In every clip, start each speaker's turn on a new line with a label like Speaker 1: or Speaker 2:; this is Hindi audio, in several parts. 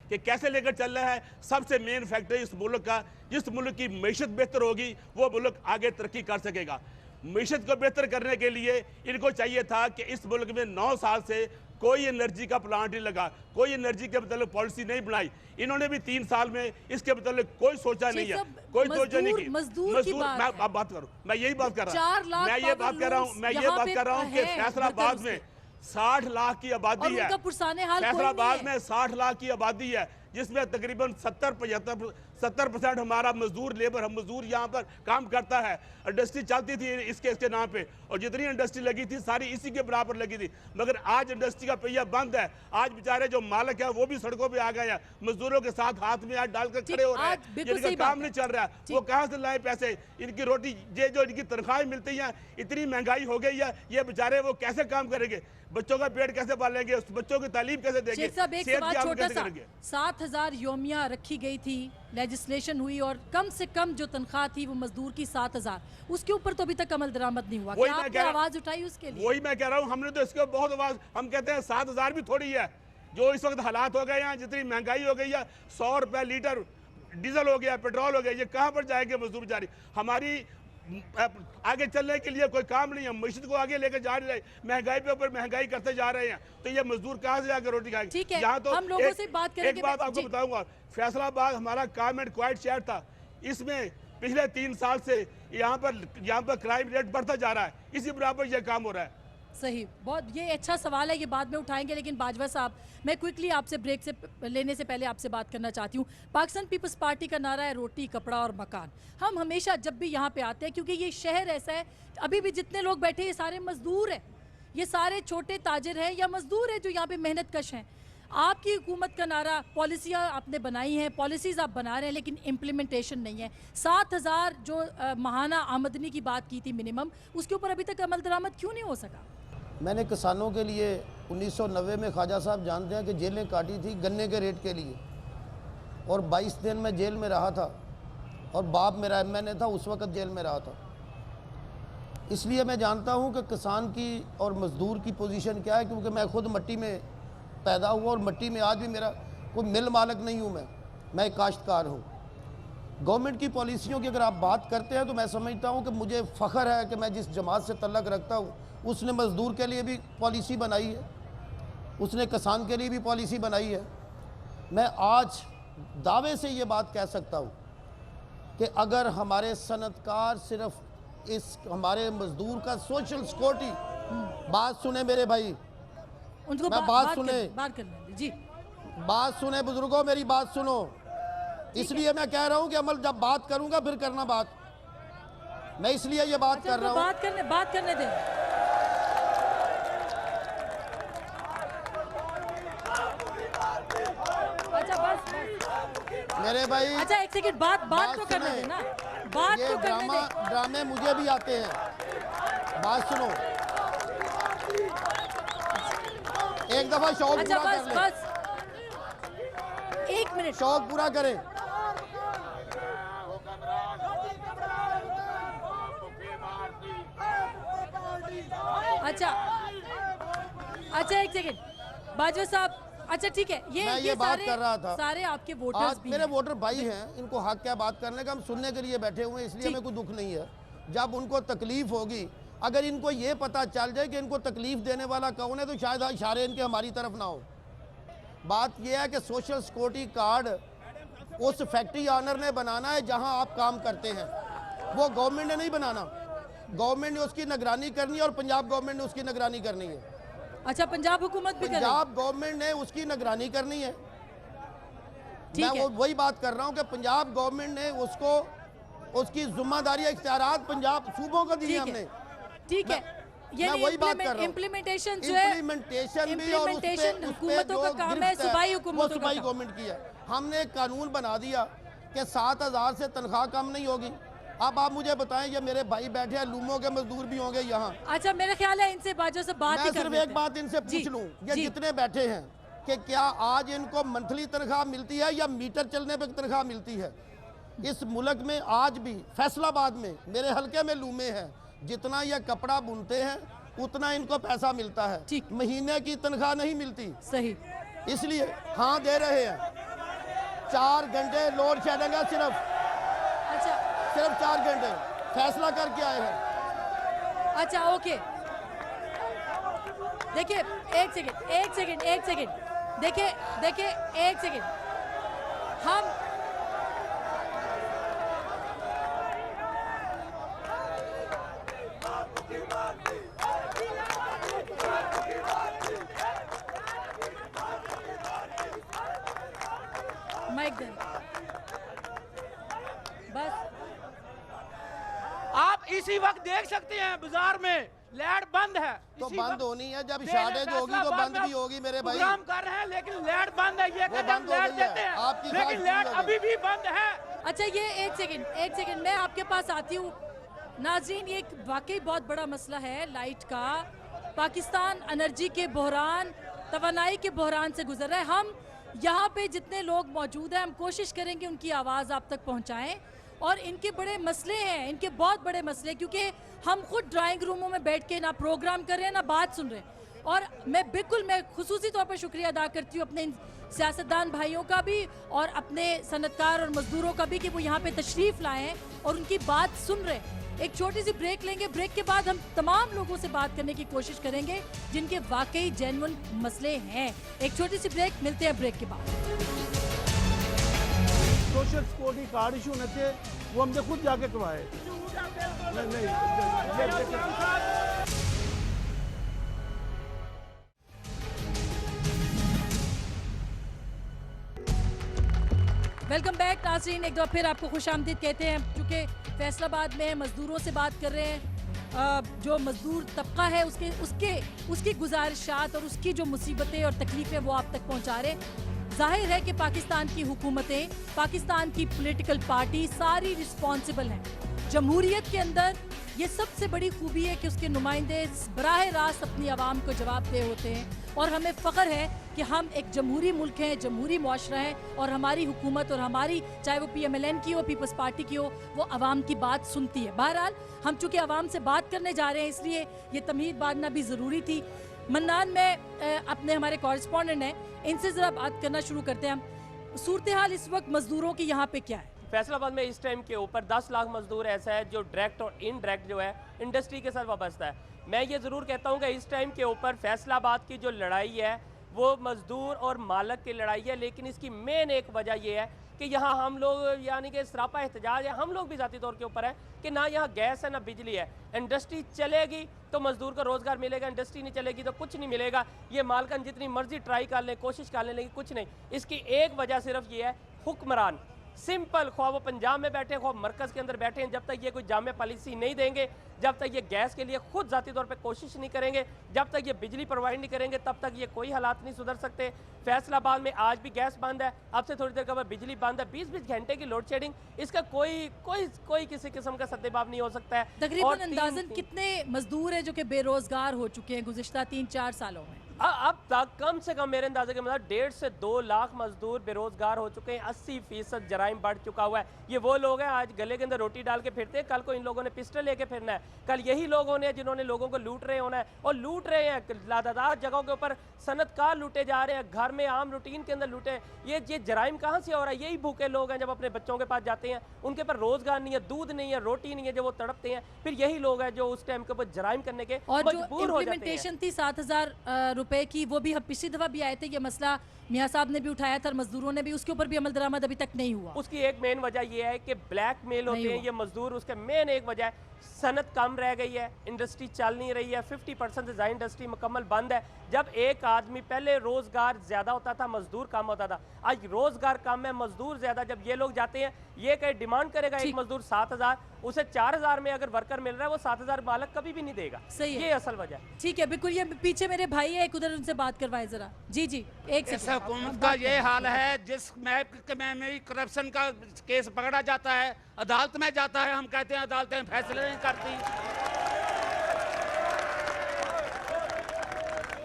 Speaker 1: कि कैसे लेकर चल रहा है। सबसे मेन फैक्टर इस मुल्क का, जिस मुल्क की मैशत बेहतर होगी वो मुल्क आगे तरक्की कर सकेगा। मैशत को बेहतर करने के लिए इनको चाहिए था कि इस मुल्क में 9 साल से कोई एनर्जी का प्लांट नहीं लगा, कोई एनर्जी के मतलब पॉलिसी नहीं बनाई। इन्होंने भी 3 साल में इसके मतलब कोई सोचा नहीं है, कोई सोचा नहीं की।
Speaker 2: मजदूर
Speaker 1: मैं अब बात करूं, मैं यही बात कर रहा हूं, मैं ये बात कर रहा हूं कि फैसलाबाद में 60 लाख की आबादी है। फैसलाबाद में 60 लाख की आबादी है, जिसमें तकरीबन 70% हमारा मजदूर लेबर, हम मजदूर यहाँ पर काम करता है। इंडस्ट्री चलती थी इसके नाम पे, और जितनी इंडस्ट्री लगी थी सारी इसी के बराबर लगी थी। मगर आज इंडस्ट्री का पहिया बंद है। आज बेचारे जो मालिक है वो भी सड़कों पे आ गए हैं, मजदूरों के साथ हाथ में हाथ डालकर खड़े हो रहे हैं, जिनका काम नहीं चल रहा है वो कहाँ से लाए पैसे। इनकी रोटी, ये जो इनकी तनख्वाहें मिलती हैं, इतनी महंगाई हो गई है, ये बेचारे वो कैसे काम करेंगे, बच्चों का पेट कैसे पालेंगे, उस बच्चों की तालीम कैसे देंगे, सेहत कैसे करेंगे।
Speaker 2: 7,000 योमिया रखी गई थी, लेजिस्लेशन हुई और कम से कम जो तनख्वाह थी वो मजदूर की 7,000, उसके ऊपर तो अभी तक अमल दरामद नहीं हुआ। क्या आपने आवाज उठाई उसके लिए?
Speaker 1: वही मैं कह रहा हूँ, हमने तो इसके बहुत आवाज, हम कहते हैं 7,000 भी थोड़ी है। जो इस वक्त हालात हो गए हैं, जितनी महंगाई हो गई है, 100 रुपए लीटर डीजल हो गया, पेट्रोल हो गया, ये कहाँ पर जाएंगे मजदूर बेचारी। हमारी आगे चलने के लिए कोई काम नहीं है, मस्जिद को आगे लेकर जा रहे हैं, महंगाई पे ऊपर महंगाई करते जा रहे हैं, तो ये मजदूर कहाँ से जाकर रोटी खाएंगे।
Speaker 2: यहाँ तो हम लोगों से बात करेंगे।
Speaker 1: एक बात आपको बताऊंगा, फैसलाबाद हमारा काम एंड क्वाइट शहर था, इसमें पिछले 3 साल से यहाँ पर क्राइम रेट बढ़ता जा रहा है, इसी बराबर ये काम हो रहा है।
Speaker 2: सही, बहुत ये अच्छा सवाल है, ये बाद में उठाएंगे। लेकिन बाजवा साहब, मैं क्विकली आपसे ब्रेक से लेने से पहले आपसे बात करना चाहती हूँ। पाकिस्तान पीपल्स पार्टी का नारा है रोटी, कपड़ा और मकान। हम हमेशा जब भी यहाँ पे आते हैं, क्योंकि ये शहर ऐसा है, अभी भी जितने लोग बैठे ये सारे मजदूर हैं, ये सारे छोटे ताजिर हैं या मजदूर हैं जो यहाँ पे मेहनत कश हैं। आपकी हुकूमत का नारा, पॉलिसियाँ आपने बनाई हैं, पॉलिसीज़ आप बना रहे हैं, लेकिन इम्प्लीमेंटेशन नहीं है। 7,000 जो माहाना आमदनी की बात की थी मिनिमम, उसके ऊपर अभी तक अमल दरामद क्यों नहीं हो सका?
Speaker 3: मैंने किसानों के लिए 1990 में ख्वाजा साहब जानते हैं कि जेलें काटी थी गन्ने के रेट के लिए, और 22 दिन मैं जेल में रहा था, और बाप मेरा MNA था, उस वक्त जेल में रहा था। इसलिए मैं जानता हूं कि किसान की और मज़दूर की पोजीशन क्या है, क्योंकि मैं खुद मट्टी में पैदा हुआ और मट्टी में आज भी मेरा कोई मिल मालिक नहीं हूँ, मैं एक काश्तकार हूँ। गवर्नमेंट की पॉलिसियों की अगर आप बात करते हैं तो मैं समझता हूँ कि मुझे फ़ख्र है कि मैं जिस जमात से तल्लक रखता हूँ उसने मज़दूर के लिए भी पॉलिसी बनाई है, उसने किसान के लिए भी पॉलिसी बनाई है। मैं आज दावे से ये बात कह सकता हूँ कि अगर हमारे सनतकार सिर्फ इस हमारे मज़दूर का सोशल सिक्योरिटी, बात सुने मेरे भाई,
Speaker 2: उनको
Speaker 3: बात सुने,
Speaker 2: जी
Speaker 3: बात सुने बुजुर्गों, मेरी बात सुनो। इसलिए मैं कह रहा हूँ कि अमल जब बात करूँगा फिर करना बात, मैं इसलिए ये बात कर रहा हूँ।
Speaker 2: बात करने दें। अच्छा बस
Speaker 3: मेरे भाई,
Speaker 2: अच्छा एक सेकंड, बात तो करने देना, बात तो करने दें।
Speaker 3: ड्रामे मुझे भी आते हैं, बात सुनो, एक दफा शौक
Speaker 2: अच्छा
Speaker 3: पूरा कर लें।
Speaker 2: बस 1 मिनट,
Speaker 3: शौक पूरा करें।
Speaker 2: अच्छा एक सेकंड बाजवा साहब, अच्छा ठीक है,
Speaker 3: ये बात कर रहा था,
Speaker 2: सारे आपके वोटर्स भी
Speaker 3: मेरे वोटर भाई हैं, इनको हक है बात करने का, हम सुनने के लिए बैठे हुए हैं, इसलिए हमें कोई दुख नहीं है। जब उनको तकलीफ होगी, अगर इनको ये पता चल जाए कि इनको तकलीफ देने वाला कौन है, तो शायद इशारे इनके हमारी तरफ ना हो। बात यह है कि सोशल सिक्योरिटी कार्ड उस फैक्ट्री ऑनर ने बनाना है जहां आप काम करते हैं, वो गवर्नमेंट ने नहीं बनाना। गवर्नमेंट ने उसकी निगरानी करनी है और पंजाब गवर्नमेंट ने उसकी निगरानी करनी है।
Speaker 2: अच्छा, पंजाब हुकूमत भी
Speaker 3: पंजाब गवर्नमेंट ने उसकी निगरानी करनी है। मैं वही बात कर रहा हूं कि पंजाब गवर्नमेंट ने उसको उसकी जिम्मेदारी इख्तियारात पंजाब सूबों को दी हमने।
Speaker 2: ठीक है,
Speaker 3: मैं वही बात कर रहा हूं।
Speaker 2: इम्प्लीमेंटेशन जो है,
Speaker 3: इम्प्लीमेंटेशन भी और
Speaker 2: हुकूमतों का काम है, सूबाई हुकूमतों का काम।
Speaker 3: गवर्नमेंट की है। हमने एक कानून बना दिया कि 7,000 से तनख्वाह कम नहीं होगी। अब आप मुझे बताएं, ये मेरे भाई बैठे हैं, लूमों के मजदूर भी होंगे यहाँ।
Speaker 2: अच्छा, मेरा ख्याल है इनसे बाजों से बात ही
Speaker 3: सिर्फ एक बात इनसे पूछ लूं, ये जितने बैठे हैं कि क्या आज इनको मंथली तनख्वाह मिलती है या मीटर चलने पर तनख्वाह मिलती है? इस मुल्क में आज भी फैसलाबाद में मेरे हल्के में लूमे हैं, जितना ये कपड़ा बुनते हैं उतना इनको पैसा मिलता है, महीने की तनख्वाह नहीं मिलती।
Speaker 2: सही,
Speaker 3: इसलिए हाँ दे रहे हैं, 4 घंटे लोड शेडिंग है सिर्फ
Speaker 2: अच्छा
Speaker 3: 4 घंटे फैसला करके आए हैं।
Speaker 2: अच्छा ओके, देखिए एक सेकंड देखिए एक सेकंड, हम माइक दें बस।
Speaker 4: आप इसी वक्त देख सकते हैं बाजार में लाइट बंद है,
Speaker 3: तो बंद होनी है, जब शॉर्टेज होगी तो बंद भी होगी मेरे भाई।
Speaker 4: प्रोग्राम कर रहे हैं लेकिन लाइट बंद है, ये कहते हैं लाइट देते हैं
Speaker 3: आपकी
Speaker 4: लेकिन लाइट अभी भी बंद है।
Speaker 2: अच्छा ये एक सेकंड मैं आपके पास आती हूँ। नाज़रीन, ये एक वाकई बहुत बड़ा मसला है लाइट का। पाकिस्तान एनर्जी के बहरान, तवानाई के बहरान से गुजर रहा है। हम यहाँ पे जितने लोग मौजूद हैं, हम कोशिश करेंगे उनकी आवाज़ आप तक पहुँचाएं। और इनके बड़े मसले हैं, इनके बहुत बड़े मसले, क्योंकि हम खुद ड्राइंग रूमों में बैठ के ना प्रोग्राम कर रहे हैं ना बात सुन रहे हैं। और मैं खुसूसी तौर पर शुक्रिया अदा करती हूँ अपने इन सियासतदान भाइयों का भी और अपने सनतकार और मजदूरों का भी कि वो यहाँ पे तशरीफ़ लाए हैं और उनकी बात सुन रहे हैं। एक छोटी सी ब्रेक लेंगे, ब्रेक के बाद हम तमाम लोगों से बात करने की कोशिश करेंगे जिनके वाकई जेन्युइन मसले हैं। एक छोटी सी ब्रेक, मिलते हैं ब्रेक के बाद।
Speaker 5: सोशल सिक्योरिटी कार्ड इशू होने थे, वो हमने खुद जाके करवाए।
Speaker 2: वेलकम बैक नाज़रीन, एक बार फिर आपको खुशामदीद कहते हैं। चूँकि फैसलाबाद में मज़दूरों से बात कर रहे हैं, जो मज़दूर तबका है उसकी गुजारिशात और उसकी जो मुसीबतें और तकलीफ़ें वो आप तक पहुँचा रहे हैं। जाहिर है कि पाकिस्तान की हुकूमतें, पाकिस्तान की पॉलिटिकल पार्टी सारी रिस्पॉन्सिबल हैं। जमहूरियत के अंदर ये सबसे बड़ी खूबी है कि उसके नुमाइंदे बराह रास्त अपनी आवाम को जवाबदेह होते हैं। और हमें फ़ख्र है कि हम एक जमहूरी मुल्क हैं, जमहूरी मुआशरा है, और हमारी हुकूमत और हमारी, चाहे वो PMLN की हो, पीपल्स पार्टी की हो, वो आवाम की बात सुनती है। बहरहाल हम चूँकि आवाम से बात करने जा रहे हैं, इसलिए ये तमीद बांधना भी ज़रूरी थी। मन्नान में अपने हमारे कॉरेस्पॉन्डेंट हैं, इनसे ज़रा बात करना शुरू करते हैं हम। सूरत हाल इस वक्त मज़दूरों की यहाँ पे क्या है?
Speaker 4: फैसलाबाद में इस टाइम के ऊपर 10 लाख मजदूर ऐसा है जो डायरेक्ट और इनडायरेक्ट जो है इंडस्ट्री के साथ वाबस्ता है। मैं ये ज़रूर कहता हूँ कि इस टाइम के ऊपर फैसलाबाद की जो लड़ाई है वो मजदूर और मालिक की लड़ाई है, लेकिन इसकी मेन एक वजह यह है कि यहाँ हम लोग यानी कि सरापा एहतजाज है, हम लोग भी ज़ाती तौर के ऊपर है कि ना यहाँ गैस है ना बिजली है। इंडस्ट्री चलेगी तो मजदूर को रोज़गार मिलेगा, इंडस्ट्री नहीं चलेगी तो कुछ नहीं मिलेगा। ये मालकन जितनी मर्जी ट्राई कर लें, कोशिश कर लें, लेकिन कुछ नहीं। इसकी एक वजह सिर्फ ये है, हुक्मरान सिंपल, ख्वाह वो पंजाब में बैठे ख्वाह मरकज़ के अंदर बैठे हैं, जब तक ये कोई जामे पॉलिसी नहीं देंगे, जब तक ये गैस के लिए खुद ज़ाती तौर पे कोशिश नहीं करेंगे, जब तक ये बिजली प्रोवाइड नहीं करेंगे, तब तक ये कोई हालात नहीं सुधर सकते। फैसलाबाद में आज भी गैस बंद है, अब से थोड़ी देर के बाद बिजली बंद है, 20-20 घंटे की लोड शेडिंग, इसका कोई किसी किस्म का सद्देबाब नहीं हो सकता है।
Speaker 2: तकरीबन अंदाज़न कितने मजदूर हैं जो कि बेरोजगार हो चुके हैं गुज़िश्ता 3-4 सालों में?
Speaker 4: अब तक कम से कम मेरे अंदाजे के मतलब 1.5 से 2 लाख मजदूर बेरोजगार हो चुके हैं। 80% जराइम बढ़ चुका हुआ है। ये वो लोग हैं आज गले के अंदर रोटी डाल के फिरते हैं, कल को इन लोगों ने पिस्टल लेके फिरना है। कल यही लोगों ने जिन्होंने लोगों को लूट रहे होना है और लूट रहे हैं। लादादार जगहों के ऊपर सनतकार लूटे जा रहे हैं, घर में आम रूटीन के अंदर लूटे। ये जराइम कहाँ से हो रहा है? यही भूखे लोग हैं जब अपने बच्चों के पास जाते हैं, उनके पास रोजगार नहीं है, दूध नहीं है, रोटी नहीं है, जो वो तड़पते हैं। फिर यही लोग हैं जो उस टाइम के ऊपर जराइम करने के मजबूर हो जाते हैं।
Speaker 2: इम्प्लीमेंटेशन थी 7,000 रुपए की, वो भी हम पिछली दफा भी आए थे, ये मसला मियाँ साहब ने भी उठाया था और मजदूरों ने भी, उसके ऊपर भी अमल दरामद अभी तक नहीं हुआ।
Speaker 4: उसकी एक मेन वजह यह है कि ब्लैक मेल होते हैं ये मजदूर, उसके मेन एक वजह है सनत कम रह गई है, इंडस्ट्री चल नहीं रही है, 50% से ज़्यादा इंडस्ट्री मुकम्मल बंद है। जब एक आदमी पहले रोजगार ज्यादा होता था, मजदूर कम होता था, आज रोजगार कम है, मजदूर ज्यादा। जब ये लोग जाते हैं, ये कहीं डिमांड करेगा एक मजदूर 7,000, उसे 4,000 में अगर वर्कर मिल रहा है, वो 7,000 मालक कभी भी नहीं देगा।
Speaker 2: सही है,
Speaker 4: ये असल वजह।
Speaker 2: ठीक है, बिल्कुल। ये पीछे मेरे भाई है, एक उधर उनसे बात करवाए जरा। जी जी, एक
Speaker 6: सेकंड। हुकूमत का ये हाल है, जिस मैप में करप्शन का केस पकड़ा जाता है, अदालत में जाता है, हम कहते हैं अदालतें फैसले नहीं करती।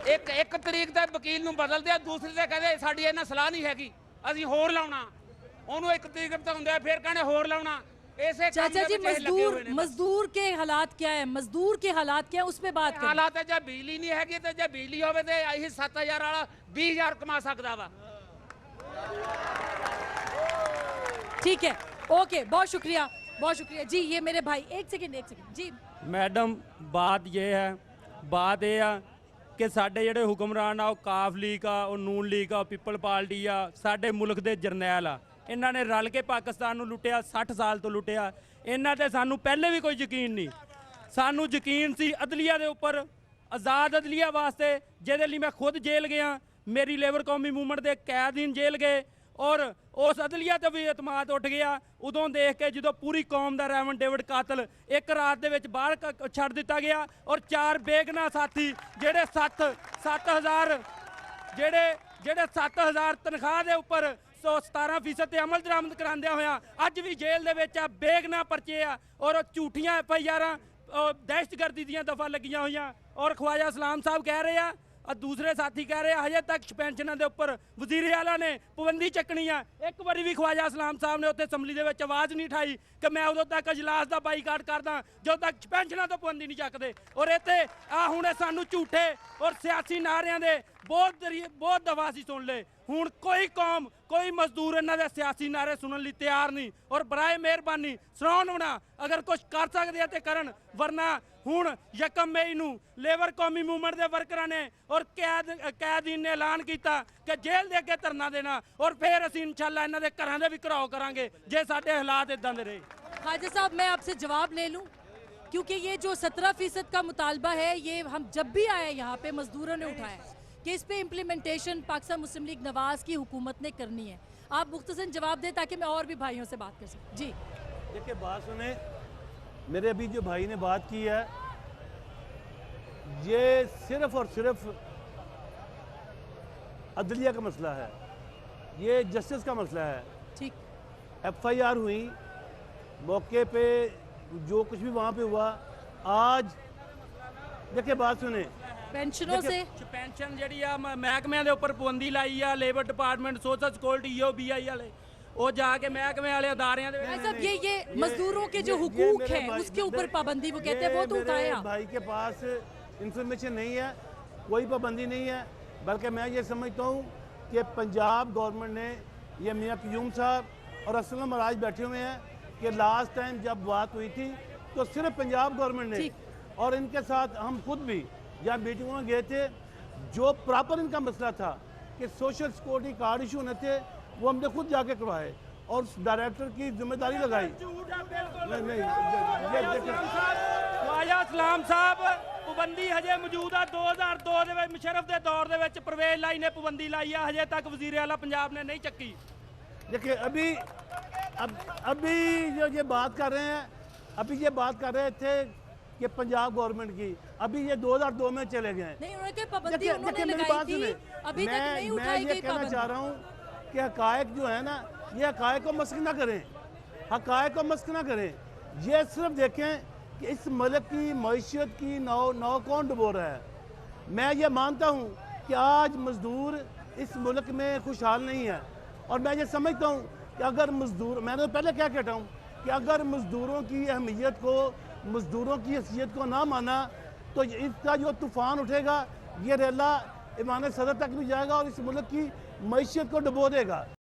Speaker 6: एक तरीक ਦੇ ਵਕੀਲ ਨੂੰ ਬਦਲ ਦਿਆ, ਦੂਸਰੇ ਤੇ ਕਹਿੰਦੇ ਸਾਡੀ ਇਹਨਾਂ ਸਲਾਹ ਨਹੀਂ ਹੈਗੀ, ਅਸੀਂ ਹੋਰ ਲਾਉਣਾ। ਉਹਨੂੰ ਇੱਕ ਤਰੀਕ ਤੇ ਹੁੰਦਾ, ਫਿਰ ਕਹਿੰਦੇ ਹੋਰ लाना। ऐसे
Speaker 2: चाचा जी, मजदूर के हालात क्या है? मजदूर के हालात क्या है, उस पे बात करें।
Speaker 6: हालात है, जब बिजली नहीं हैगी तो जब बिजली होवे तो यही 7,000 वाला 20,000 कमा सकता वा।
Speaker 2: ठीक है, ओके, बहुत शुक्रिया, बहुत शुक्रिया जी। ये मेरे भाई, एक सेकंड जी।
Speaker 7: मैडम बात ये आ कि साडे ਜਿਹੜੇ ਹੁਕਮਰਾਨ ਆ ਉਹ ਕਾਫ ਲੀਗ ਆ, ਉਹ ਨੂਨ ਲੀਗ ਆ, ਉਹ ਪੀਪਲ ਪਾਰਟੀ ਆ, ਸਾਡੇ ਮੁਲਕ ਦੇ ਜਰਨੈਲ ਆ, ਇਹਨਾਂ ਨੇ ਰਲ ਕੇ ਪਾਕਿਸਤਾਨ ਨੂੰ ਲੁੱਟਿਆ, 60 ਸਾਲ ਤੋਂ ਲੁੱਟਿਆ। ਇਹਨਾਂ ਤੇ ਸਾਨੂੰ ਪਹਿਲੇ ਵੀ ਕੋਈ ਯਕੀਨ ਨਹੀਂ, ਸਾਨੂੰ ਯਕੀਨ ਸੀ ਅਦਲੀਆ ਦੇ ਉੱਪਰ, ਆਜ਼ਾਦ ਅਦਲੀਆ ਵਾਸਤੇ, ਜਿਹਦੇ ਲਈ ਮੈਂ ਖੁਦ ਜੇਲ੍ਹ ਗਿਆ, ਮੇਰੀ ਲੇਬਰ ਕੌਮੀ ਮੂਵਮੈਂਟ ਦੇ ਕੈਦੀਨ ਜੇਲ੍ਹ ਗਏ, ਔਰ ਉਸ ਅਦਲੀਆ ਤੇ ਵੀ ਇਤਮਾਦ ਉੱਠ ਗਿਆ ਉਦੋਂ ਦੇਖ ਕੇ ਜਦੋਂ ਪੂਰੀ ਕੌਮ ਦਾ ਰੈਵਨ ਡੇਵਿਡ ਕਾਤਲ ਇੱਕ ਰਾਤ ਦੇ ਵਿੱਚ ਬਾਹਰ ਛੱਡ ਦਿੱਤਾ ਗਿਆ, ਔਰ 4 ਬੇਗਨਾ ਸਾਥੀ ਜਿਹੜੇ 7000 ਜਿਹੜੇ 7000 ਤਨਖਾਹ ਦੇ ਉੱਪਰ 17% ਤੇ ਅਮਲ ਦਰਾਮਦ ਕਰਾਉਂਦਿਆਂ ਹੋਇਆ ਅੱਜ ਵੀ ਜੇਲ੍ਹ ਦੇ ਵਿੱਚ ਆ, ਬੇਗਨਾ ਪਰਚੇ ਆ, ਔਰ ਝੂਠੀਆਂ FIRਾਂ ਦਹਿਸ਼ਤਗਰਦੀ ਦੀਆਂ ਦਫਾ ਲੱਗੀਆਂ ਹੋਈਆਂ। ਔਰ ਖਵਾਜਾ ਸਲਾਮ ਸਾਹਿਬ ਕਹਿ ਰਹੇ ਆ, दूसरे साथी कह रहे हैं हजे तक पेंशनों के उपर वजीर आला ने पाबंदी चकनी है। एक बार भी ख्वाजा सलाम साहब ने उत्थे असैम्बली दे विच आवाज़ नहीं उठाई कि मैं उदों तक इजलास का बाईकाट करदा जो तक पेंशनों तो पाबंदी नहीं चकते। और इत्थे आ हुणे सानू झूठे और सियासी नारियां दे बहुत दफा असीं सुन ले, हुण कोई कौम कोई मजदूर इन्हां दे सियासी नारे सुनन लई तैयार नहीं। और बराए मेहरबानी सुनाउण ना, अगर कुछ कर सकदे आ ते करन, वरना हुण 1 मई नूं लेबर कौमी मूवमेंट के वर्करां ने और कैदीन ने ऐलान किया कि जेल के अगे धरना देना, और फिर असीं इंशाअल्लाह इन्हां दे घरां दे भी घिराव करांगे जे साडे हालात इदां दे रहे।
Speaker 2: ख्वाजा साहब, मैं आपसे जवाब ले लूं, क्योंकि ये जो 17% का मुतालबा है, ये हम जब भी आए यहाँ पे मजदूरों ने उठाया कि इस पे इम्प्लीमेंटेशन पाकिस्तान मुस्लिम लीग नवाज की हुकूमत ने करनी है। आप मुख्तसर जवाब दें ताकि मैं और भी भाइयों से बात कर सकूं। जी
Speaker 5: देखिए, बात सुने, मेरे अभी जो भाई ने बात की है ये सिर्फ और सिर्फ अदलिया का मसला है, ये जस्टिस का मसला है।
Speaker 2: ठीक,
Speaker 5: FIR हुई, मौके पे जो कुछ भी वहाँ पे हुआ। आज देखिए, बात सुने,
Speaker 2: पेंशनों से
Speaker 7: पेंशन जी महकमे के उपर पाबंदी लाई आ, labour department, social security, EOBI वाले वो जाके महकमे वाले अदारियां दे
Speaker 2: भाई साहब, ये मजदूरों के जो हुकूक हैं उसके ऊपर पाबंदी वो कहते हैं, वो तो उठाए आप।
Speaker 5: भाई के पास इंफॉर्मेशन नहीं है, कोई पाबंदी नहीं है, बल्कि मैं ये समझता हूँ कि पंजाब गवर्नमेंट ने, ये मियाँ क्यूम साहब और असलम महाराज बैठे हुए हैं कि लास्ट टाइम जब बात हुई थी तो सिर्फ पंजाब गवर्नमेंट ने, और इनके साथ हम खुद भी जब मीटिंगों में गए थे, जो प्रॉपर इनका मसला था कि सोशल सिक्योरिटी कार्ड इशू होने थे, वो हमने खुद जाके करवाए और उस डायरेक्टर की जिम्मेदारी लगाई।
Speaker 7: ख्वाजा सलाम साहब, पाबंदी हजे मौजूद है 2002 ਦੇ ਵਿੱਚ ਮੁਸ਼ਰਫ ਦੇ ਦੌਰ ਦੇ ਵਿੱਚ परवेज लाई ने पाबंदी लाई है, हजे तक वजीर आला पंजाब ने नहीं चक्की।
Speaker 5: देखिए, अभी जो ये बात कर रहे हैं, अभी ये बात कर रहे थे कि पंजाब गवर्नमेंट की, अभी ये 2002 में चले गए हैं।
Speaker 2: नहीं, उन्होंने पाबंदी उन्होंने लगाई थी, अभी तक नहीं उठाई गई
Speaker 5: कहना
Speaker 2: पाबंदी।
Speaker 5: चाह रहा हूँ कि हकायक जो है ना, ये हकायक को मस्क ना करें, हकायक को मस्क ना करें। ये सिर्फ देखें कि इस मुल्क की मईशत की नौ कौन डुबो रहा है। मैं ये मानता हूँ कि आज मजदूर इस मुल्क में खुशहाल नहीं है, और मैं ये समझता हूँ कि अगर मजदूर, मैंने तो पहले क्या कहता हूँ कि अगर मजदूरों की अहमियत को, मजदूरों की हैसियत को ना माना तो इसका जो तूफ़ान उठेगा ये रेला ईमान सदर तक भी जाएगा और इस मुल्क की मईशत को डुबो देगा।